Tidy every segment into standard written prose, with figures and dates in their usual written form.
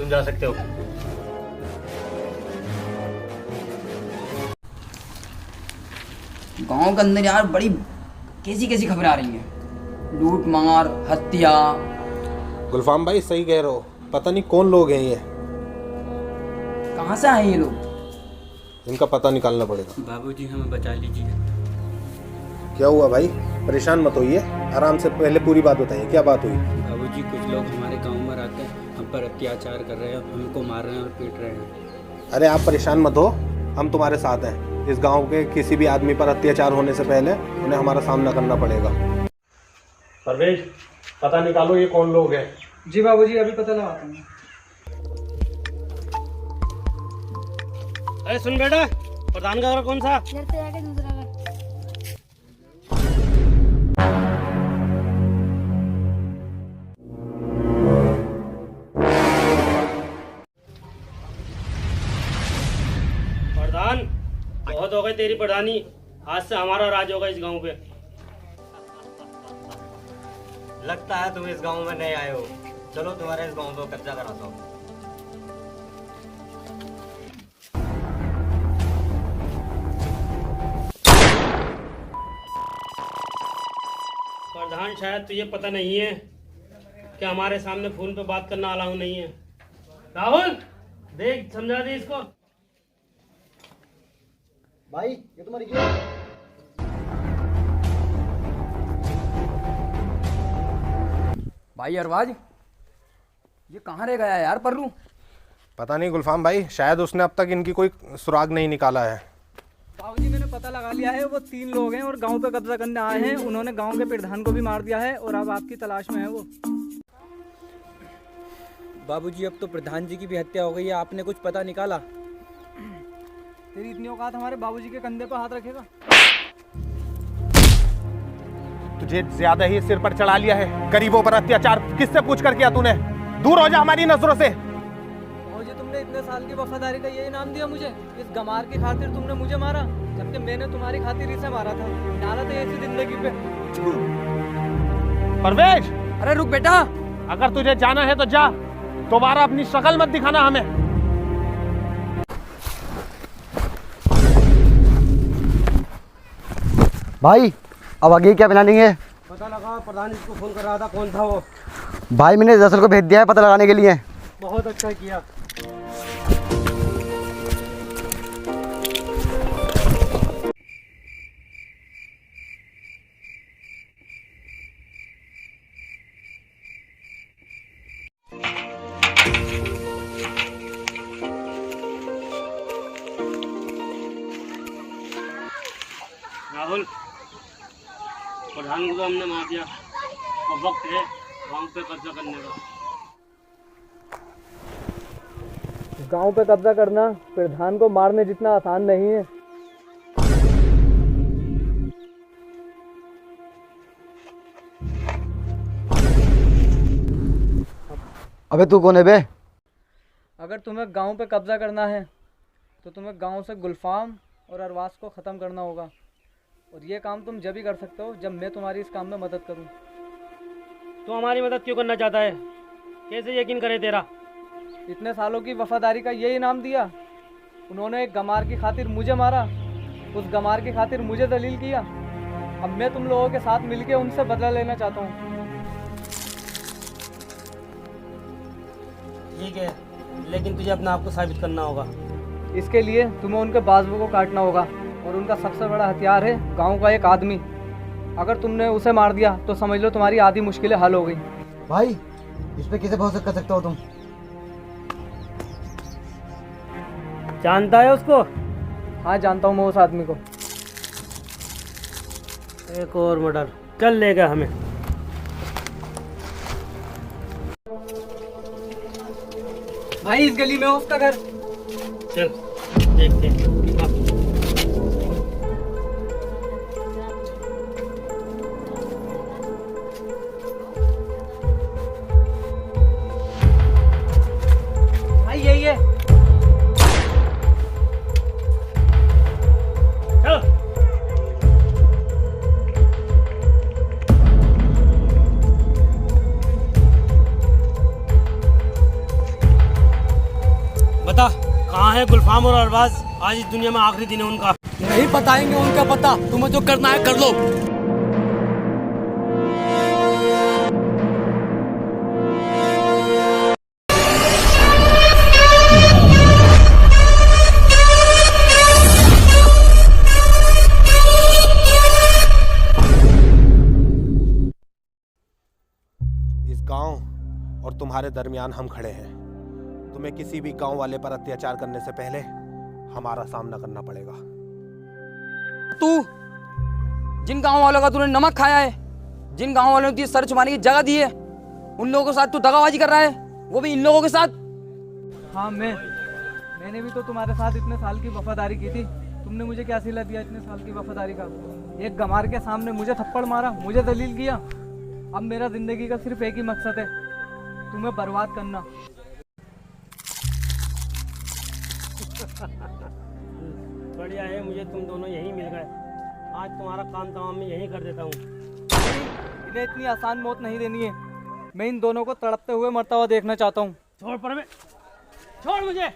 तुम जा सकते हो। गांव के अंदर यार बड़ी कैसी कैसी खबरें आ रही हैं, लूट मार हत्या। गुलफाम भाई सही कह रहे हो, पता नहीं कौन लोग हैं ये, कहाँ से आए ये लोग? इनका पता निकालना पड़ेगा। बाबूजी हमें बचा लीजिए। क्या हुआ भाई, परेशान मत होइए, आराम से पहले पूरी बात बताइए, क्या बात हुई? बाबूजी कुछ लोग हमारे गांव में आके हम पर अत्याचार कर रहे हैं, हमको मार रहे हैं और पीट रहे हैं। अरे आप परेशान मत हो, हम तुम्हारे साथ हैं। इस गांव के किसी भी आदमी पर अत्याचार होने से पहले उन्हें हमारा सामना करना पड़ेगा। परवेज, पता निकालो ये कौन लोग हैं। जी बाबूजी, अभी पता लगाता हूँ। अरे सुन बेटा, प्रधान का घर कौन सा? घर पे जाके दूसरा घर। प्रधान, बहुत हो गई तेरी प्रधानी, आज से हमारा राज होगा इस गांव पे। लगता है तुम इस गांव में नए आए हो, चलो तुम्हारे इस गांव पे कब्जा कराता हूँ। प्रधान, शायद तुझे पता नहीं है कि हमारे सामने फोन पे बात करना अलाउ नहीं है। राहुल, देख समझा दे इसको। भाई ये तुम्हारी क्यों? भाई अरबाज, ये कहाँ रह गया यार पल्लू? पता नहीं गुलफाम भाई, शायद उसने अब तक इनकी कोई सुराग नहीं निकाला है। बाबूजी मैंने पता लगा लिया है, वो 3 लोग हैं और गांव पे कब्जा करने आए हैं। उन्होंने गांव के प्रधान को भी मार दिया है और अब आपकी तलाश में है वो। बाबूजी अब तो प्रधान जी की भी हत्या हो गई है, आपने कुछ पता निकाला? तेरी इतनी औकात हमारे बाबूजी के कंधे पर हाथ रखेगा? तुझे ज्यादा ही सिर पर चढ़ा लिया है। गरीबों पर अत्याचार किससे पूछ कर किया तूने? दूर हो जा हमारी नजरों से। बाबूजी तुमने इतने साल की वफादारी का ये इनाम दिया मुझे? इस गमार की खातिर तुमने मुझे मारा, जबकि मैंने तुम्हारी खातिर इसे मारा था। डाला था ऐसी जिंदगी पे। परवेज, अरे रुक बेटा। अगर तुझे जाना है तो जा, दोबारा अपनी शक्ल मत दिखाना हमें। भाई अब आगे क्या प्लानिंग है? पता लगा, प्रधान इसको फोन कर रहा था, कौन था वो? भाई मैंने दरअसल को भेज दिया है पता लगाने के लिए। बहुत अच्छा किया। राहुल, प्रधान को हमने मार दिया, अब वक्त है गांव पे कब्जा करने का। गांव पे कब्जा करना प्रधान को मारने जितना आसान नहीं है। अबे तू कौन है बे? अगर तुम्हें गांव पे कब्जा करना है तो तुम्हें गांव से गुलफाम और अरवास को ख़त्म करना होगा, और ये काम तुम जब ही कर सकते हो जब मैं तुम्हारी इस काम में मदद करूं। तो हमारी मदद क्यों करना चाहता है? कैसे यकीन करे तेरा? इतने सालों की वफादारी का ये इनाम दिया। उन्होंने एक गमार की खातिर मुझे मारा, उस गमार की खातिर मुझे दलील किया। अब मैं तुम लोगों के साथ मिलके उनसे बदला लेना चाहता हूँ। ठीक है, लेकिन तुझे अपने आप को साबित करना होगा। इसके लिए तुम्हें उनके बाजुओं को काटना होगा, और उनका सबसे बड़ा हथियार है गांव का एक आदमी। अगर तुमने उसे मार दिया तो समझ लो तुम्हारी आधी मुश्किलें हल हो गई। भाई इस पे कैसे भरोसा कर सकते हो तुम? जानता है उसको? हाँ जानता हूँ मैं उस आदमी को। एक और मर्डर, चल लेगा हमें। भाई इस गली में उसका घर। चल देखते हैं। भाई यही है। चलो। है गुलफाम और अरबाज? आज इस दुनिया में आखिरी दिन है उनका। नहीं बताएंगे उनका पता, तुम्हें जो करना है कर लो। इस गांव और तुम्हारे दरमियान हम खड़े हैं। तुम्हें किसी भी गांव वाले पर अत्याचार करने से पहले हमारा सामना करना पड़ेगा। तू जिन गांव वालों का तूने नमक खाया है, जिन गांव वालों ने तुझे सर छुपाने की जगह दी है, उन लोगों के साथ तू दगाबाजी कर रहा है, वो भी इन लोगों के साथ। हाँ मैंने भी तो तुम्हारे साथ इतने साल की वफादारी की थी। तुमने मुझे क्या सिला दिया इतने साल की वफादारी का? एक गमार के सामने मुझे थप्पड़ मारा, मुझे दलील किया। अब मेरा जिंदगी का सिर्फ एक ही मकसद है, तुम्हें बर्बाद करना। बढ़िया है, मुझे तुम दोनों यहीं मिल गए। आज तुम्हारा काम तमाम मैं यहीं कर देता हूँ। इन्हें इतनी आसान मौत नहीं देनी है। मैं इन दोनों को तड़पते हुए मरता हुआ देखना चाहता हूँ। छोड़ परवेज, छोड़ मुझे।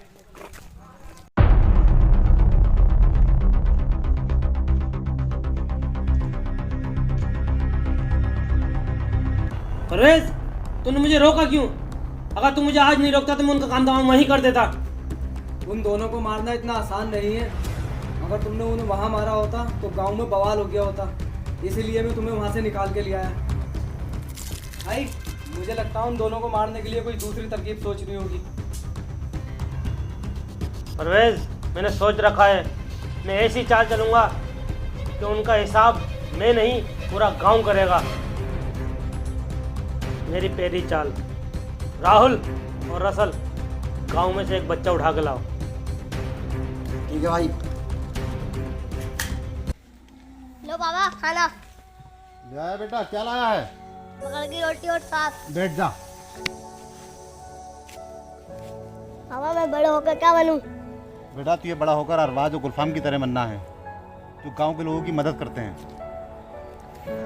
परवेज, तूने मुझे रोका क्यों? अगर तू मुझे आज नहीं रोकता तो मैं उनका काम तमाम वहीं कर देता। उन दोनों को मारना इतना आसान नहीं है। अगर तुमने उन्हें वहाँ मारा होता तो गांव में बवाल हो गया होता। इसीलिए मैं तुम्हें वहाँ से निकाल के ले आया। भाई मुझे लगता है उन दोनों को मारने के लिए कोई दूसरी तरकीब सोचनी होगी। परवेज, मैंने सोच रखा है, मैं ऐसी चाल चलूँगा कि उनका हिसाब मैं नहीं पूरा गांव करेगा। मेरी पहली चाल, राहुल और रसल गांव में से एक बच्चा उठा के लाओ। ठीक है भाई। लो बाबा खाना। लाया बेटा, क्या लाया है? मगर की रोटी और साग। बैठ जा। बाबा मैं बड़े होकर क्या बनूं? बेटा तू ये बड़ा होकर अरबाज और गुलफाम की तरह बनना है, जो गांव के लोगों की मदद करते हैं।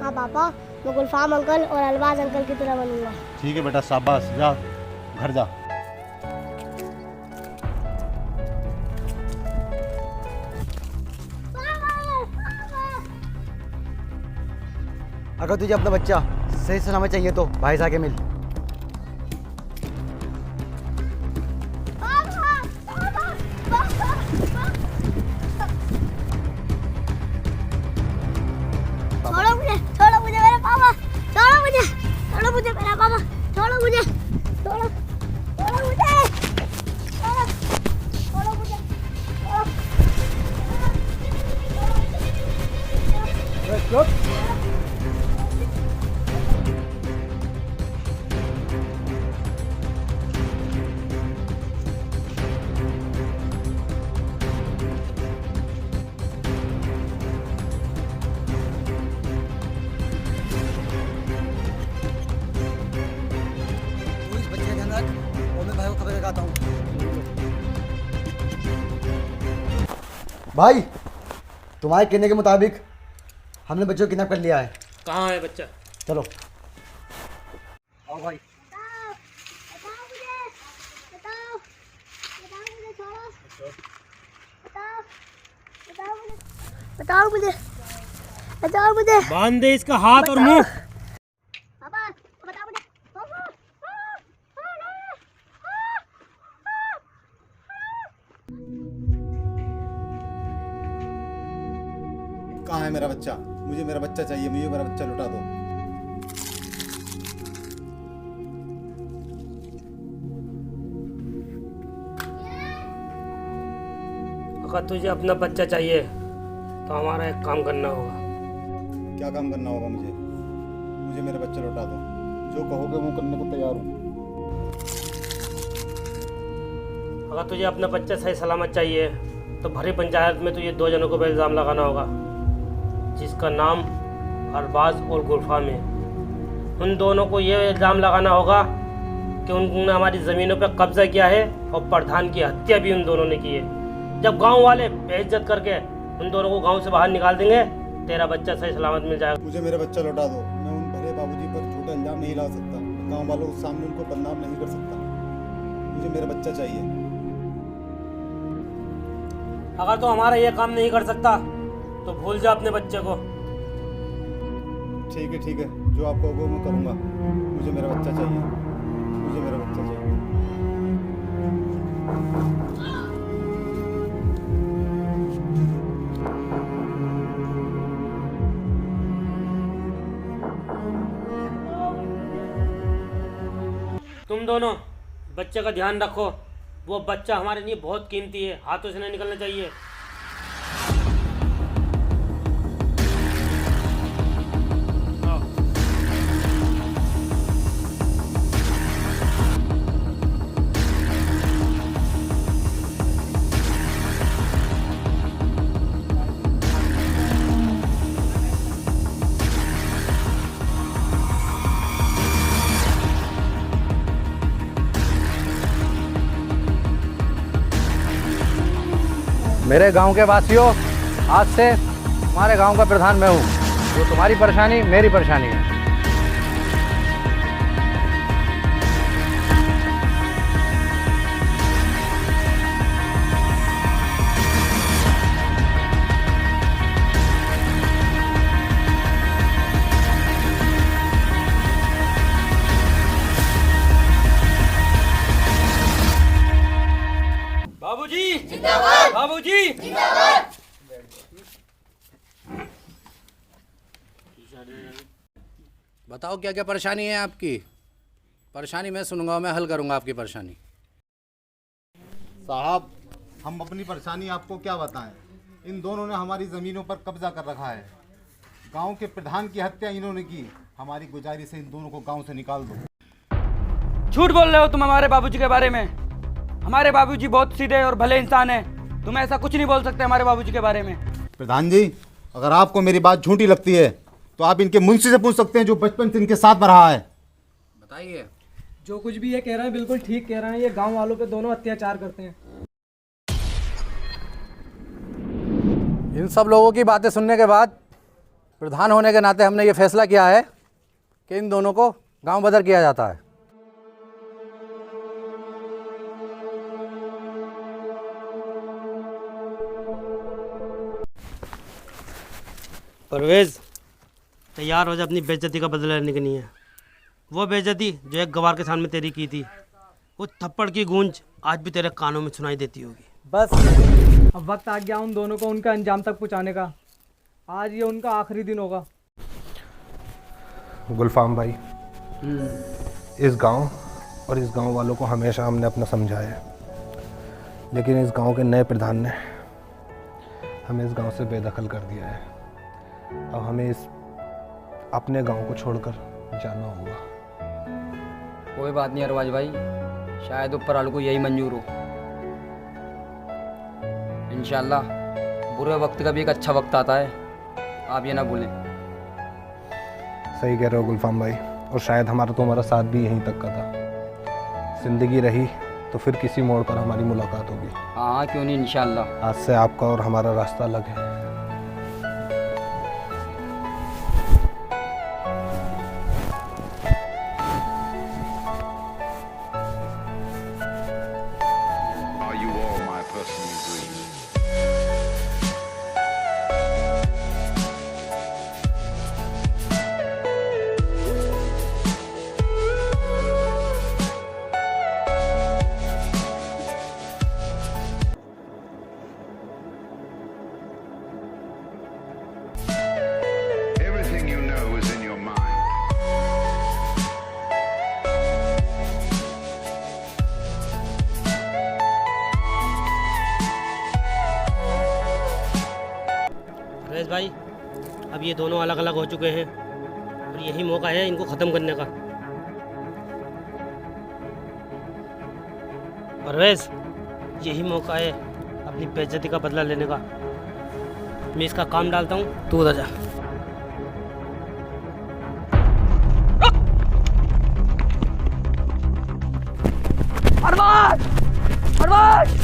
हाँ पापा, मैं गुलफाम अंकल और अलबाज अंकल की तरह बनूंगा। ठीक है बेटा, शाबाश, जा घर जा। अगर तुझे अपना बच्चा सही सलामत चाहिए तो भाई से आके मिल। छोड़ो मुझे मेरे पापा, छोड़ो मुझे मेरा पापा, छोड़ो मुझे, छोड़ो मुझे, छोड़ो मुझे। तू इस बच्चे का ध्यान रख और मैं भाई को खबर लगाता हूँ। भाई तुम्हारे कहने के मुताबिक हमने बच्चों को किडनैप कर लिया है। कहाँ है बच्चा? चलो आओ भाई। बताओ मुझे। बांध दे इसका हाथ और मुंह। पापा बताओ मुझे। कहाँ है मेरा बच्चा? मुझे मेरा बच्चा चाहिए, मुझे मेरा बच्चा लौटा दो। अगर तुझे अपना बच्चा चाहिए तो हमारा एक काम करना होगा। क्या काम करना होगा मुझे? मुझे मेरा बच्चा लौटा दो। जो कहोगे वो करने को तैयार हूँ। अगर तुझे अपना बच्चा सही सलामत चाहिए तो भरी पंचायत में तुझे दो जनों को पे इल्ज़ाम लगाना होगा, जिसका नाम अरबाज और गुलफाम है। उन दोनों को ये इल्ज़ाम लगाना होगा कि उन्होंने हमारी ज़मीनों पर कब्जा किया है और प्रधान की हत्या भी उन दोनों ने की है। जब गांव वाले बेइज्जत करके उन दोनों को गांव से बाहर निकाल देंगे, तेरा बच्चा सही सलामत मिल जाएगा। मुझे मेरा बच्चा लौटा दो। मैं उन भले बाबूजी पर झूठा इल्जाम नहीं ला सकता, गांव वालों के सामने उनको बदनाम नहीं कर सकता। मुझे मेरा बच्चा चाहिए। अगर तू हमारा ये काम नहीं कर सकता तो भूल जा अपने बच्चे को। ठीक है, जो आप कहोगे मैं करूँगा। मुझे मेरा बच्चा चाहिए, मुझे मेरा बच्चा चाहिए। तुम दोनों बच्चे का ध्यान रखो, वो बच्चा हमारे लिए बहुत कीमती है, हाथों से नहीं निकलना चाहिए। मेरे गांव के वासियों, आज से हमारे गांव का प्रधान मैं हूँ। जो तुम्हारी परेशानी मेरी परेशानी है। बाबूजी जिंदाबाद, बाबूजी जिंदाबाद। बताओ क्या क्या परेशानी है आपकी? परेशानी मैं सुनूंगा, मैं हल करूंगा आपकी परेशानी। साहब, हम अपनी परेशानी आपको क्या बताएं। इन दोनों ने हमारी ज़मीनों पर कब्जा कर रखा है। गांव के प्रधान की हत्या इन्होंने की। हमारी गुजारिश है इन दोनों को गांव से निकाल दो। झूठ बोल रहे हो तुम हमारे बाबूजी के बारे में। हमारे बाबूजी बहुत सीधे और भले इंसान हैं। तुम ऐसा कुछ नहीं बोल सकते हमारे बाबूजी के बारे में। प्रधान जी, अगर आपको मेरी बात झूठी लगती है तो आप इनके मुंशी से पूछ सकते हैं, जो बचपन से इनके साथ में रहा है। बताइए। जो कुछ भी ये कह रहे हैं बिल्कुल ठीक कह रहे हैं। ये गांव वालों पे दोनों अत्याचार करते हैं। इन सब लोगों की बातें सुनने के बाद प्रधान होने के नाते हमने ये फैसला किया है कि इन दोनों को गांव बदर किया जाता है। परवेज, तैयार हो जा, अपनी बेइज्जती का बदला लेने की नहीं है। वो बेइज्जती जो एक गवार के सामने तेरी की थी, वो थप्पड़ की गूंज आज भी तेरे कानों में सुनाई देती होगी। बस अब वक्त आ गया उन दोनों को उनका अंजाम तक पहुंचाने का। आज ये उनका आखिरी दिन होगा। गुलफाम भाई, इस गांव और इस गांव वालों को हमेशा हमने अपना समझा है, लेकिन इस गांव के नए प्रधान ने हमें इस गांव से बेदखल कर दिया है। अब हमें इस अपने गांव को छोड़कर जाना होगा। कोई बात नहीं अरबाज भाई, शायद ऊपर वालों को यही मंजूर हो। इंशाल्लाह बुरे वक्त का भी एक अच्छा वक्त आता है, आप ये ना भूलें। सही कह रहे हो गुलफाम भाई, और शायद हमारा तुम्हारा साथ भी यहीं तक का था। जिंदगी रही तो फिर किसी मोड़ पर हमारी मुलाकात होगी। हाँ क्यों नहीं, इंशाल्लाह। आज से आपका और हमारा रास्ता अलग है। परवेज भाई, अब ये दोनों अलग अलग हो चुके हैं और यही मौका है इनको ख़त्म करने का। परवेज, यही मौका है अपनी बेइज्जती का बदला लेने का। मैं इसका काम डालता हूँ, तू उधर जा। अरबाज, अरबाज।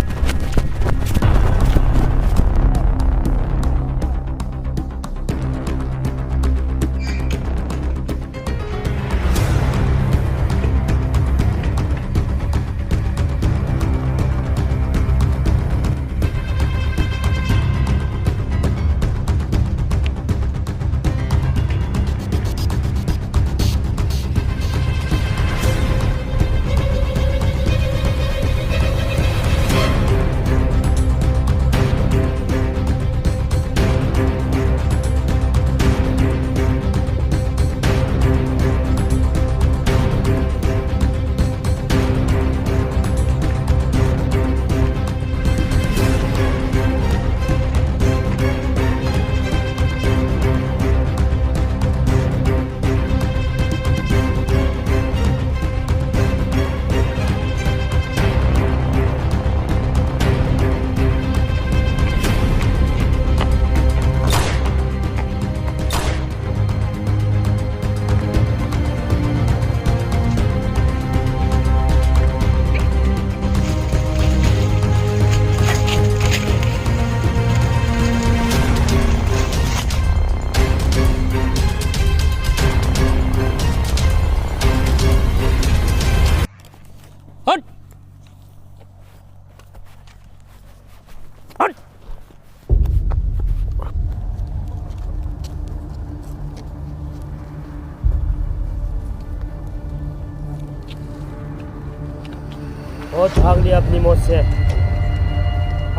बहुत भाग लिया अपनी मौत से,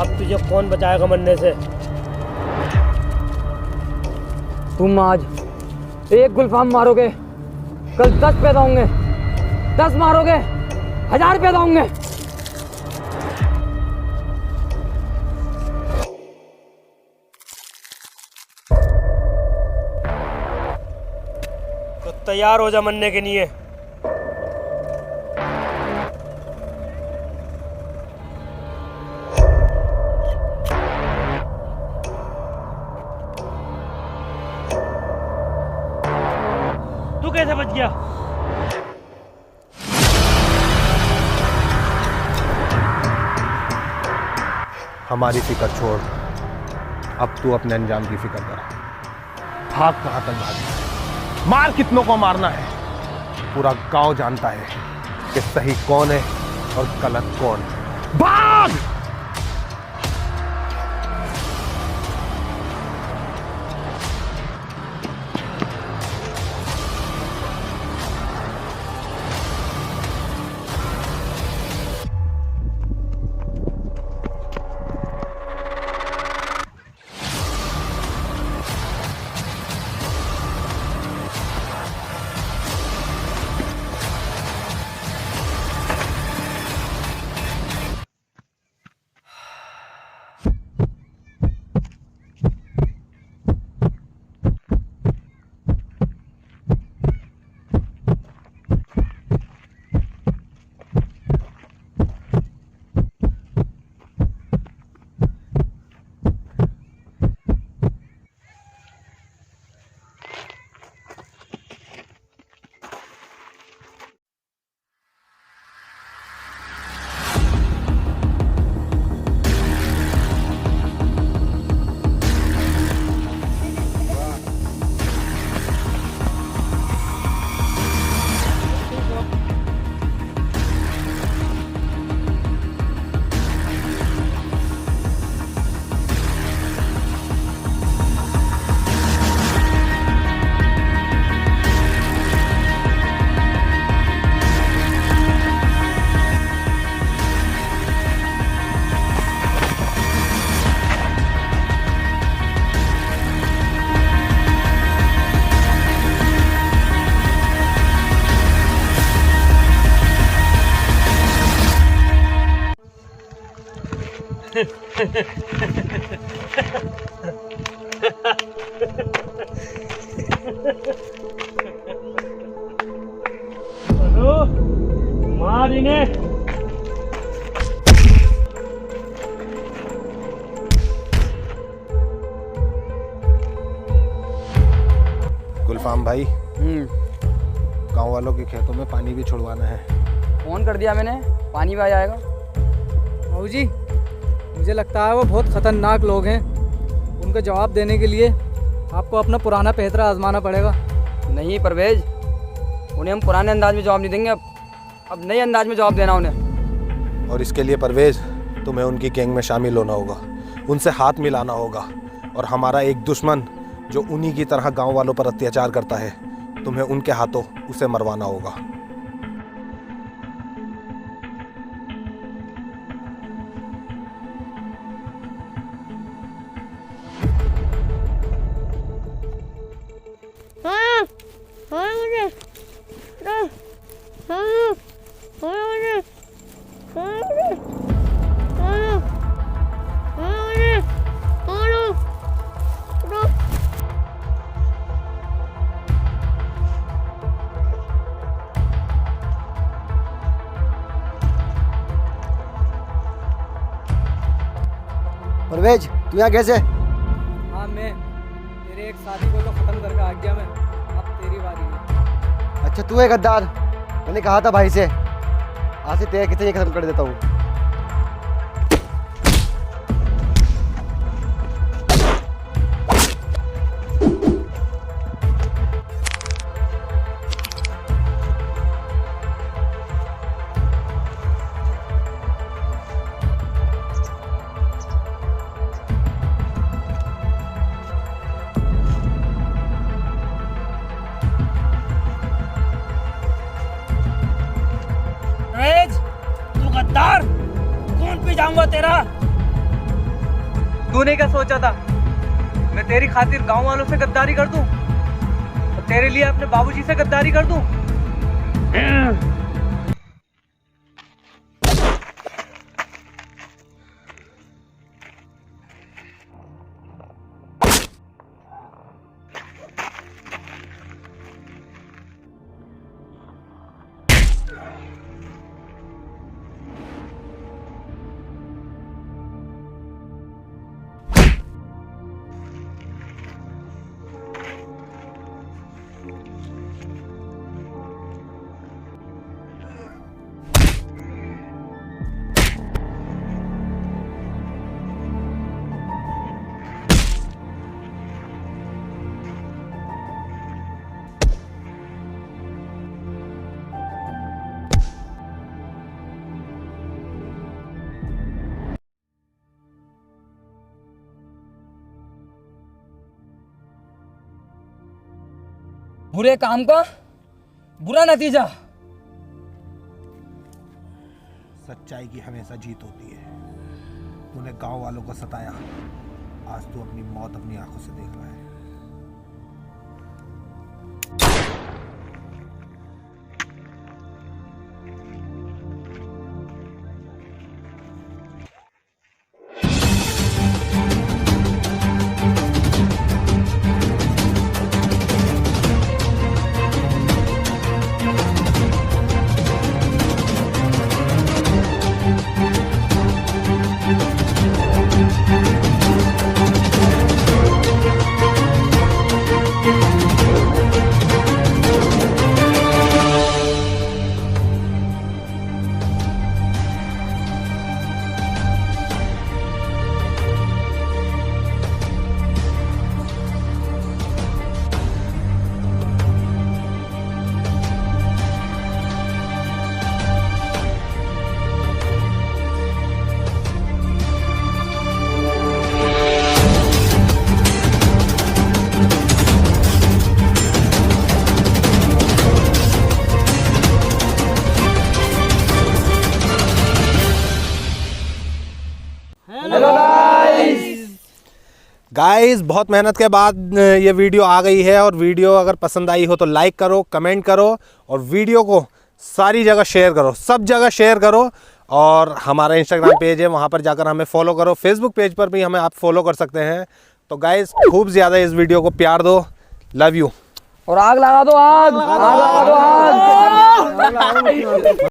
अब तुझे कौन बचाएगा मरने से। तुम आज एक गुलफाम मारोगे, कल 10 पैदा होंगे, 10 मारोगे 1000 पैदा होंगे। तो तैयार हो जा मरने के लिए। तू कैसे बच गया? हमारी फिक्र छोड़, अब तू अपने अंजाम की फिक्र कर। भाग कहाँ तक भागी, मार कितनों को मारना है। पूरा गांव जानता है कि सही कौन है और गलत कौन। भाग! हेलो, मार इन्हें। गुलफाम भाई, गांव वालों के खेतों में पानी भी छुड़वाना है। फोन कर दिया मैंने, पानी भी आ जाएगा। बाबू जी, मुझे लगता है वो बहुत ख़तरनाक लोग हैं। उनको जवाब देने के लिए आपको अपना पुराना पेहतरा आजमाना पड़ेगा। नहीं परवेज, उन्हें हम पुराने अंदाज में जवाब नहीं देंगे, अब नए अंदाज में जवाब देना उन्हें। और इसके लिए परवेज, तुम्हें उनकी गैंग में शामिल होना होगा, उनसे हाथ मिलाना होगा। और हमारा एक दुश्मन जो उन्हीं की तरह गांव वालों पर अत्याचार करता है, तुम्हें उनके हाथों उसे मरवाना होगा। परवेज, तू यहाँ कैसे? हाँ, मैं तेरे एक साथी को तो ख़त्म करके आ गया मैं। अब तेरी बारी है। अच्छा, तू है गद्दार। मैंने कहा था भाई से, आज से तेरे कितने खत्म कर देता हूँ। तू गद्दार, तेरा। तूने क्या सोचा था मैं तेरी खातिर गांव वालों से गद्दारी कर दूं और तेरे लिए अपने बाबूजी से गद्दारी कर दूं? बुरे काम का बुरा नतीजा। सच्चाई की हमेशा जीत होती है। तूने गांव वालों को सताया, आज तू अपनी मौत अपनी आंखों से देख रहा है। गाइस बहुत मेहनत के बाद ये वीडियो आ गई है, और वीडियो अगर पसंद आई हो तो लाइक करो, कमेंट करो, और वीडियो को सारी जगह शेयर करो, सब जगह शेयर करो। और हमारा इंस्टाग्राम पेज है, वहाँ पर जाकर हमें फॉलो करो। फेसबुक पेज पर भी हमें आप फॉलो कर सकते हैं। तो गाइस खूब ज़्यादा इस वीडियो को प्यार दो। Love you. और आग लगा दो, आग लगा दो, आग।